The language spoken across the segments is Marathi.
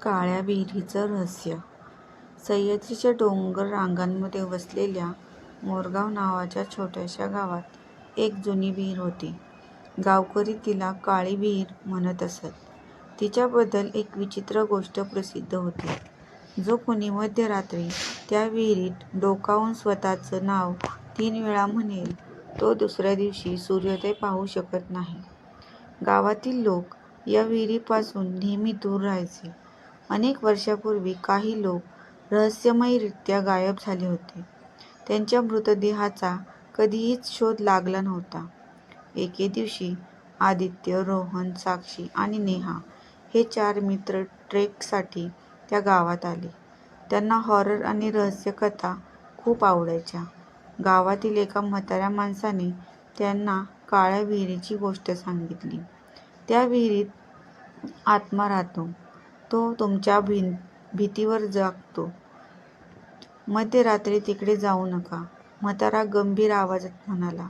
काळ्या विहिरीचं रहस्य. सह्याद्रीच्या डोंगर रांगांमध्ये वसलेल्या मोरगाव नावाच्या छोट्याशा गावात एक जुनी विहीर होती. गावकरी तिला काळी विहीर म्हणत असत. तिच्याबद्दल एक विचित्र गोष्ट प्रसिद्ध होती. जो कोणी मध्यरात्री त्या विहिरीत डोकावून स्वतःचं नाव 3 वेळा म्हणेल, तो दुसऱ्या दिवशी सूर्योदय पाहू शकत नाही. गावातील लोक या विहिरीपासून नेहमी दूर राहायचे. अनेक वर्षांपूर्वी काही लोक रहस्यमयरित्या गायब झाले होते. त्यांच्या मृतदेहाचा कधीच शोध लागला नव्हता. एके दिवशी आदित्य, रोहन, साक्षी आणि नेहा हे 4 मित्र ट्रेकसाठी त्या गावात आले. त्यांना हॉरर आणि रहस्यकथा खूप आवडायच्या. गावातील एका म्हाताऱ्या माणसाने त्यांना काळ्या विहिरीची गोष्ट सांगितली. त्या विहिरीत आत्मा राहतो. तो तुमच्या भीतीवर जागतो. मध्यरात्री तिकडे जाऊ नका. म्हातारा गंभीर आवाजात म्हणाला.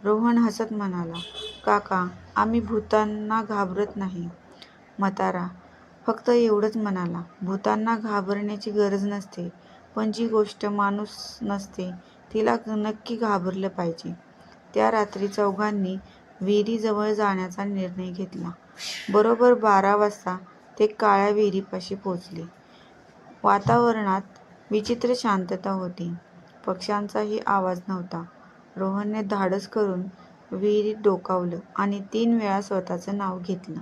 रोहन हसत म्हणाला, काका, आम्ही भूतांना घाबरत नाही. म्हातारा फक्त एवढंच म्हणाला, भूतांना घाबरण्याची गरज नसते, पण जी गोष्ट माणूस नसते तिला नक्की घाबरलं पाहिजे. त्या रात्री चौघांनी विहिरीजवळ जाण्याचा निर्णय घेतला. बरोबर 12 वाजता ते काळ्या विहिरीपाशी पोचले. वातावरणात विचित्र शांतता होती. पक्ष्यांचाही आवाज नव्हता. रोहनने धाडस करून विहिरीत डोकावलं आणि 3 वेळा स्वतःचं नाव घेतलं.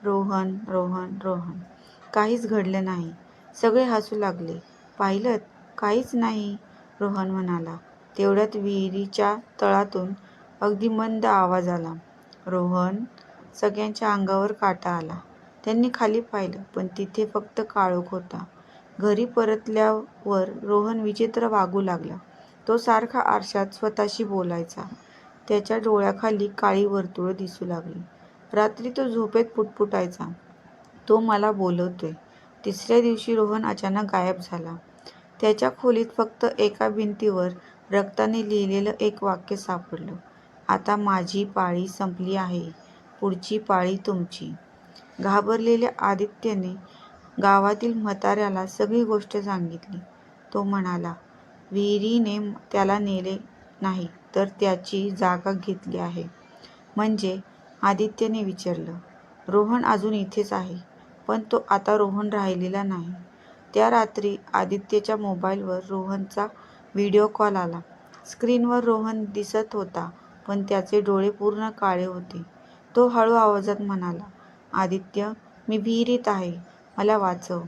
रोहन, रोहन, रोहन. काहीच घडलं नाही. सगळे हसू लागले. पाहिलंत? काहीच नाही, रोहन म्हणाला. तेवढ्यात विहिरीच्या तळातून अगदी मंद आवाज आला. रोहन. सगळ्यांच्या अंगावर काटा आला. त्यांनी खाली पाहिलं, पण तिथे फक्त काळोख होता. घरी परतल्यावर रोहन विचित्र वागू लागला. तो सारखा आरशात स्वतःशी बोलायचा. त्याच्या डोळ्याखाली काळी वर्तुळं दिसू लागली. रात्री तो झोपेत पुटपुटायचा, तो मला बोलवतोय. तिसऱ्या दिवशी रोहन अचानक गायब झाला. त्याच्या खोलीत फक्त एका भिंतीवर रक्ताने लिहिलेलं एक वाक्य सापडलं. आता माझी पाळी संपली आहे. पुढची पाळी तुमची. घाबरलेल्या आदित्यने गावातील म्हाताऱ्याला सगळी गोष्ट सांगितली. तो म्हणाला, विहिरीने त्याला नेले नाही, तर त्याची जागा घेतली आहे. म्हणजे? आदित्यने विचारलं. रोहन अजून इथेच आहे, पण तो आता रोहन राहिलेला नाही. त्या रात्री आदित्यच्या मोबाईलवर रोहनचा व्हिडिओ कॉल आला. स्क्रीनवर रोहन दिसत होता, पण त्याचे डोळे पूर्ण काळे होते. तो हळू आवाजात म्हणाला, आदित्य, मी विहिरीत आहे, मला वाचव.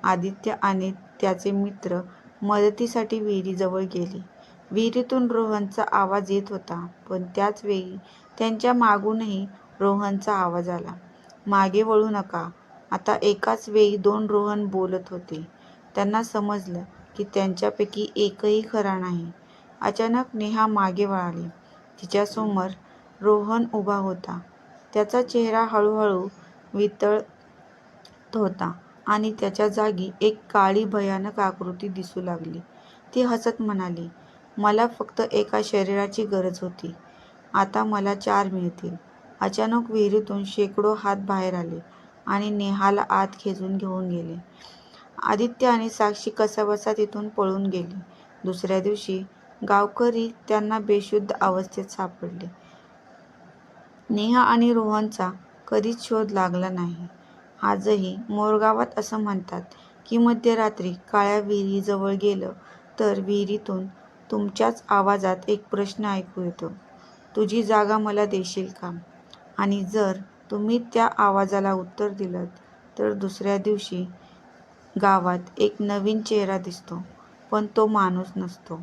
आदित्य आणि त्याचे मित्र मदतीसाठी विहिरीजवळ गेले. विहिरीतून रोहनचा आवाज येत होता, पण त्याच वेळी त्यांच्या मागूनही रोहनचा आवाज आला. मागे वळू नका. आता एकाच वेळी 2 रोहन बोलत होते. त्यांना समजलं की त्यांच्यापैकी एकही खरा नाही. अचानक नेहा मागे वळाली. तिच्यासमोर रोहन उभा होता. त्याचा चेहरा हळूहळू वितळत होता आणि त्याच्या जागी एक काळी भयानक आकृती दिसू लागली. ती हसत म्हणाली, मला फक्त एका शरीराची गरज होती. आता मला 4 मिळतील. अचानक विहिरीतून शेकडो हात बाहेर आले आणि नेहाला आत खेचून घेऊन गेले. आदित्य आणि साक्षी कसाबसा तिथून पळून गेले. दुसऱ्या दिवशी गावकरी त्यांना बेशुद्ध अवस्थेत सापडले. नेहा आणि रोहनचा कधीच शोध लागला नाही. आजही मोरगावात असं म्हणतात की मध्यरात्री काळ्या विहिरीजवळ गेलं तर विहिरीतून तुमच्याच आवाजात एक प्रश्न ऐकू येतो, तुझी जागा मला देशील का? आणि जर तुम्ही त्या आवाजाला उत्तर दिलंत, तर दुसऱ्या दिवशी गावात एक नवीन चेहरा दिसतो, पण तो माणूस नसतो.